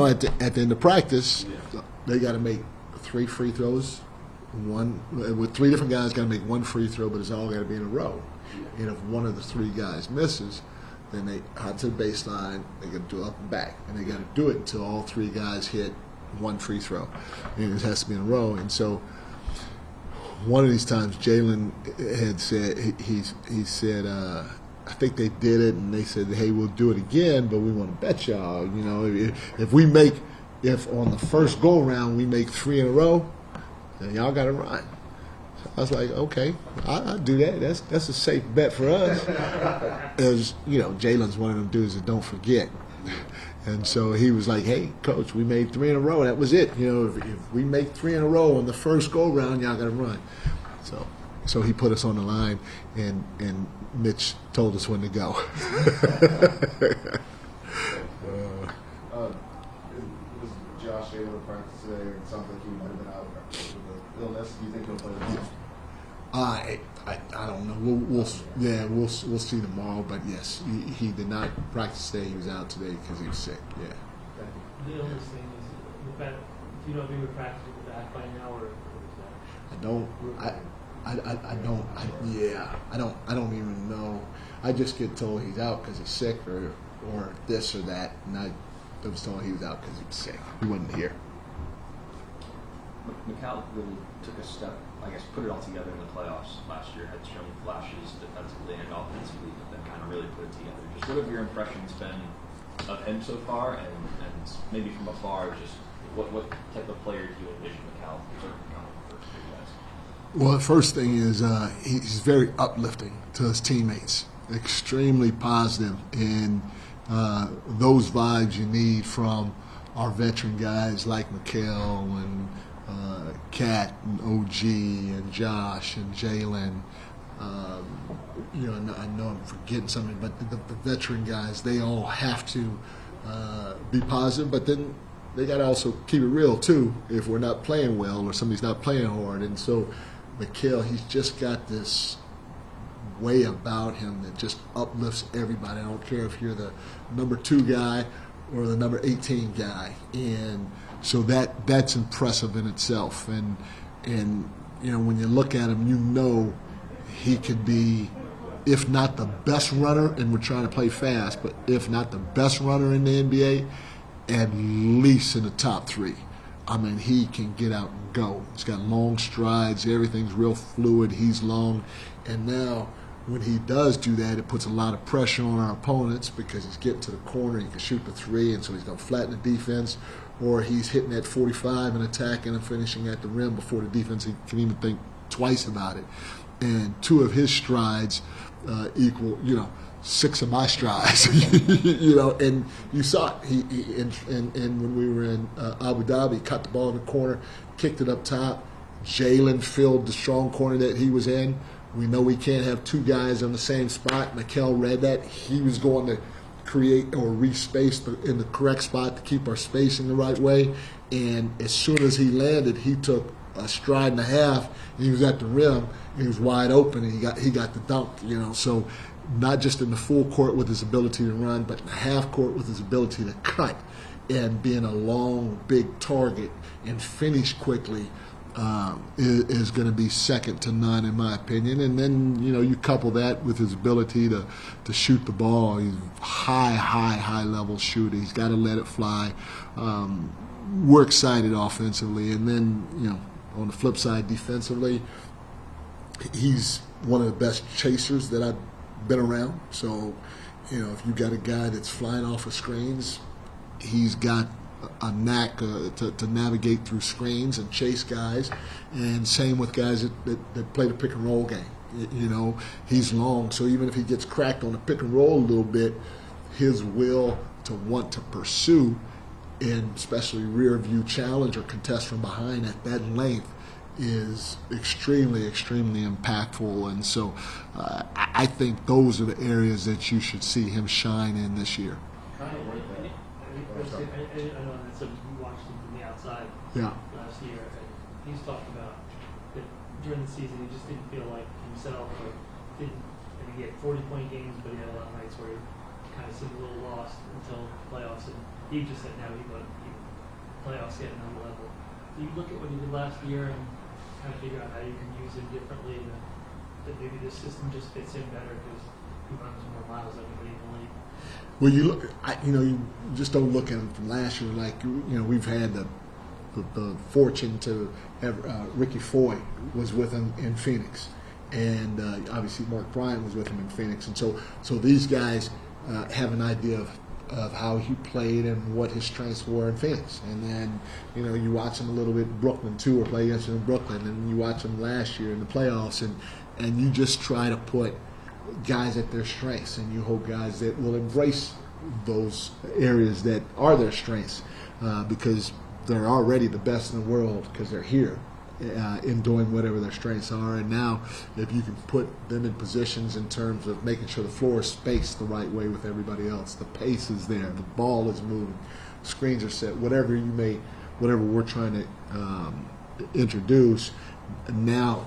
At the end of practice, they got to make 3 free throws. One with 3 different guys got to make 1 free throw, but it's all got to be in a row. And if one of the 3 guys misses, then they hot to the baseline. They got to do up and back, and they got to do it until all 3 guys hit 1 free throw, and it has to be in a row. And so, one of these times, Jalen had said he said. I think they did it, and they said, "Hey, we'll do it again, but we want to bet y'all. You know, if on the first go around we make 3 in a row, then y'all got to run." So I was like, "Okay, I'll do that. That's a safe bet for us." As you know, Jalen's one of them dudes that don't forget, and so he was like, "Hey, coach, we made 3 in a row. That was it. You know, if we make 3 in a row on the first go around, y'all got to run." So he put us on the line, and Mitch told us when to go. Was Josh able to practice today? It sounds like he might have been out with the illness. Do you think he'll play tomorrow? I don't know. We'll see tomorrow. But yes, he did not practice today. He was out today because he was sick. Yeah. The illness thing is the fact. Do you know if he would practice with the back by now, or I don't. I don't even know. I just get told he's out because he's sick or this or that, and I was told he was out because he was sick. He wasn't here. Cal really took a step, I guess, put it all together in the playoffs last year. Had shown flashes defensively and offensively, but then kind of really put it together. Just what have your impressions been of him so far, and maybe from afar, just what type of player do you envision Cal sort of becoming for you guys? Well, the first thing is he's very uplifting to his teammates, extremely positive, and those vibes you need from our veteran guys like Mikal and Kat and OG and Josh and Jalen. You know, I know I'm forgetting something, but the veteran guys, they all have to be positive, but then they got to also keep it real too if we're not playing well or somebody's not playing hard. And so Mikal, he's just got this way about him that just uplifts everybody. I don't care if you're the number 2 guy or the number 18 guy. And so that's impressive in itself. And you know, when you look at him, you know he could be, if not the best runner, and we're trying to play fast, but if not the best runner in the NBA, at least in the top 3. I mean, he can get out and go. He's got long strides. Everything's real fluid. He's long. And now when he does do that, it puts a lot of pressure on our opponents because he's getting to the corner. He can shoot the 3, and so he's going to flatten the defense. Or he's hitting at 45 and attacking and finishing at the rim before the defense can even think twice about it. And 2 of his strides equal, 6 of my strides, and you saw it. He and when we were in Abu Dhabi, cut the ball in the corner, kicked it up top. Jalen filled the strong corner that he was in. We know we can't have 2 guys on the same spot. Mikal read that. He was going to create or re-space in the correct spot to keep our spacing the right way. And as soon as he landed, he took a stride and a half, and he was at the rim, and he was wide open, and he got the dunk, So not just in the full court with his ability to run, but in the half court with his ability to cut and being a long, big target and finish quickly is going to be second to none, in my opinion. And then, you couple that with his ability to shoot the ball. He's high level shooter. He's got to let it fly. We're excited offensively. And then, on the flip side, defensively, he's one of the best chasers that I've been around. So, if you got a guy that's flying off of screens, he's got a knack to navigate through screens and chase guys. And same with guys that play the pick and roll game. He's long, so even if he gets cracked on the pick and roll a little bit, his will to want to pursue, and especially rear view challenge or contest from behind at that length, is extremely, extremely impactful. And so I think those are the areas that you should see him shine in this year. I know that's something we watched him from the outside last year. And he's talked about that during the season he just didn't feel like himself. He had 40-point games, but he had a lot of nights where he kind of seemed a little lost until the playoffs. And he just said now he playoffs get another level. Do you look at what he did last year and kind of figure out how you can use him differently, that maybe this system just fits him better because he runs more miles than anybody in the league? Well, you look, you just don't look at him from last year. Like, we've had the fortune to have Ricky Foy was with him in Phoenix, and obviously Mark Bryant was with him in Phoenix, and so these guys have an idea of how he played and what his strengths were in Phoenix. And then, you watch him a little bit in Brooklyn too, or play against him in Brooklyn, and you watch him last year in the playoffs, and you just try to put guys at their strengths, and you hope guys that will embrace those areas that are their strengths, because they're already the best in the world because they're here in doing whatever their strengths are. And now if you can put them in positions in terms of making sure the floor is spaced the right way with everybody else, the pace is there, the ball is moving, screens are set, whatever we're trying to introduce, now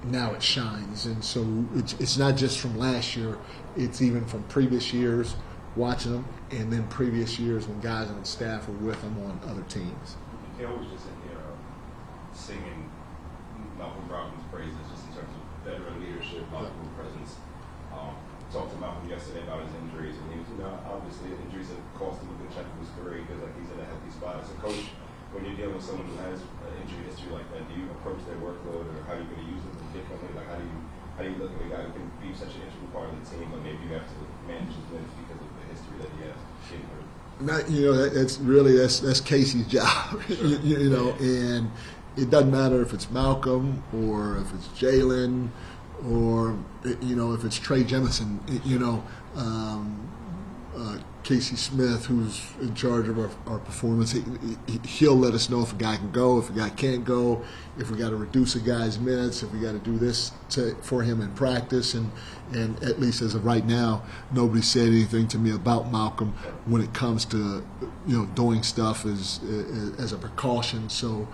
it shines. And so it's not just from last year, it's even from previous years watching them, and then previous years when guys on staff were with them on other teams. Kel was just in here singing Malcolm Brogdon's praises just in terms of veteran leadership, Malcolm presence. Talked to Malcolm yesterday about his injuries, and he was, obviously injuries have cost him a good chunk of his career. He feels like he's in a healthy spot. As a coach, when you're dealing with someone who has an injury history like that, do you approach their workload, or how are you going to use them differently? Like, how do you look at a guy who can be such an integral part of the team, but maybe you have to manage his minutes because of the history that he has? That's Casey's job, and it doesn't matter if it's Malcolm or if it's Jalen or if it's Trey Jemison, Casey Smith, who's in charge of our performance, he'll let us know if a guy can go, if a guy can't go, if we got to reduce a guy's minutes, if we got to do this for him in practice. And at least as of right now, nobody said anything to me about Malcolm when it comes to doing stuff as a precaution. So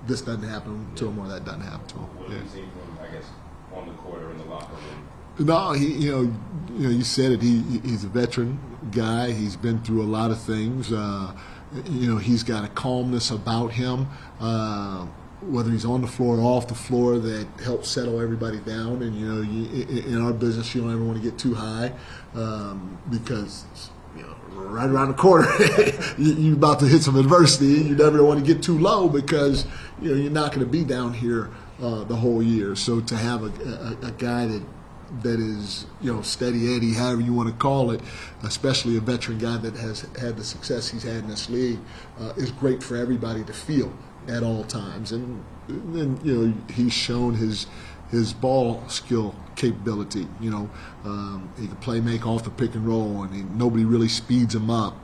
this doesn't happen to him, or that doesn't happen to him. What do you see from, I guess, on the court or in the locker room? No, you said it. He's a veteran guy. He's been through a lot of things. He's got a calmness about him, whether he's on the floor or off the floor, that helps settle everybody down. And in our business, you don't ever want to get too high, because right around the corner, you're about to hit some adversity. You never want to get too low because you're not going to be down here the whole year. So to have a guy that is steady Eddie, however you want to call it, especially a veteran guy that has had the success he's had in this league, is great for everybody to feel at all times. And then he's shown his ball skill capability. He can play make off the pick and roll, and nobody really speeds him up.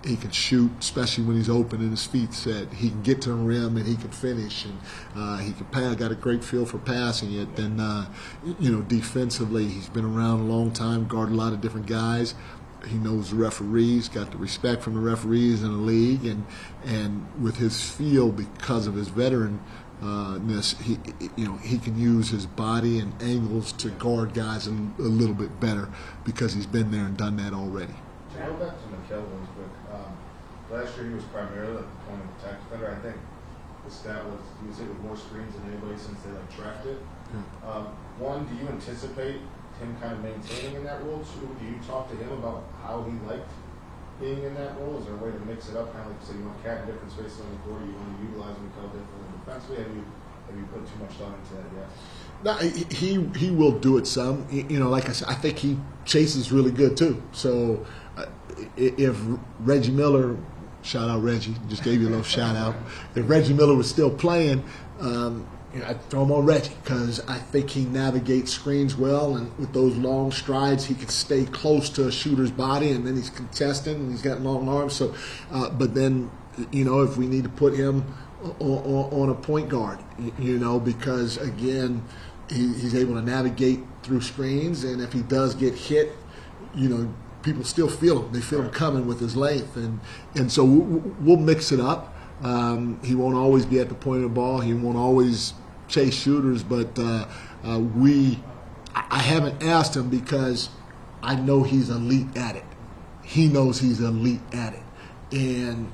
He can shoot, especially when he's open and his feet set. He can get to the rim and he can finish, and he can pass. Got a great feel for passing it. And defensively, he's been around a long time, guarded a lot of different guys. He knows the referees, got the respect from the referees in the league, and with his feel, because of his veteranness, he can use his body and angles to guard guys a little bit better because he's been there and done that already. To go back to Mikal really quick, last year he was primarily the point of attack defender. I think the stat was he was hit with more screens than anybody since they drafted. One, do you anticipate him kind of maintaining in that role? Two, do you talk to him about how he liked being in that role? Is there a way to mix it up, kind of like, so you want Cat in different spaces on the court, you want to utilize Mikal differently defensively? Have you put too much thought into that yet? No, he will do it some. Like I said, I think he chases really good too. So if Reggie Miller, shout out Reggie, just gave you a little shout out. If Reggie Miller was still playing, I'd throw him on Reggie because I think he navigates screens well, and with those long strides, he can stay close to a shooter's body, and then he's contesting, and he's got long arms. So, but then, if we need to put him on a point guard, because again, he's able to navigate through screens, and if he does get hit, people still feel him. They feel him coming with his length, and so we'll mix it up. He won't always be at the point of the ball. He won't always chase shooters, but I haven't asked him because I know he's elite at it. He knows he's elite at it, and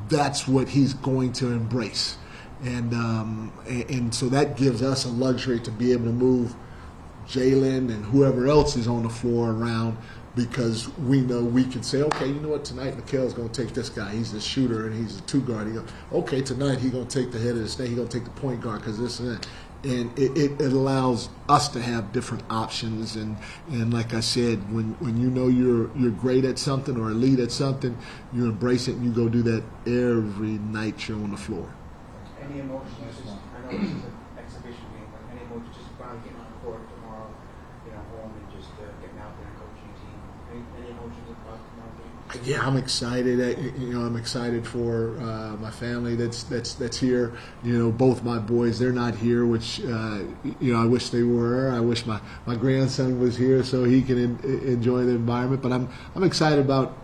that's what he's going to embrace. And so that gives us a luxury to be able to move Jalen and whoever else is on the floor around, because we know we can say, okay, you know what, tonight Mikal's going to take this guy. He's a shooter and he's a two guard. He goes, okay, tonight he's going to take the head of the snake. He's going to take the point guard because this and that. And it allows us to have different options. And like I said, when you know you're great at something or elite at something, you embrace it and you go do that every night you're on the floor. Any emotions? I know this is an exhibition game, but any emotions just finally getting on the court tomorrow, home and just getting out there and coaching a team? Any emotions about tomorrow's game? Yeah, I'm excited. I'm excited for my family that's here. Both my boys, they're not here, which I wish they were. I wish my grandson was here so he can enjoy the environment. But I'm excited about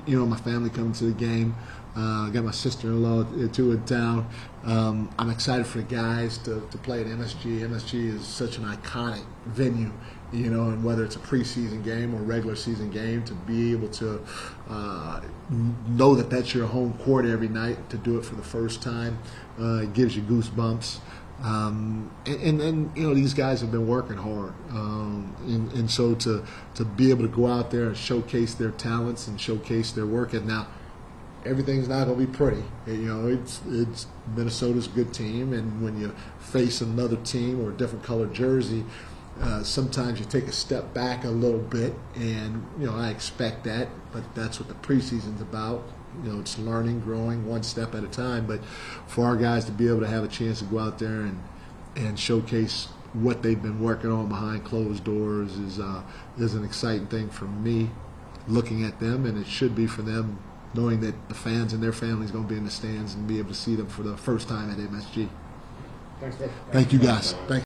my family coming to the game. I got my sister-in-law too in town. I'm excited for the guys to play at MSG. MSG is such an iconic venue, and whether it's a preseason game or regular season game, to be able to know that that's your home court every night, to do it for the first time, it gives you goosebumps. And these guys have been working hard, and so to be able to go out there and showcase their talents and showcase their work. And now, everything's not going to be pretty. It's Minnesota's a good team, and when you face another team or a different colored jersey, sometimes you take a step back a little bit, and I expect that. But that's what the preseason's about. It's learning, growing one step at a time. But for our guys to be able to have a chance to go out there and showcase what they've been working on behind closed doors is an exciting thing for me, looking at them, and it should be for them, knowing that the fans and their families going to be in the stands and be able to see them for the first time at MSG. Thanks, Bill. Thank you, guys. Thank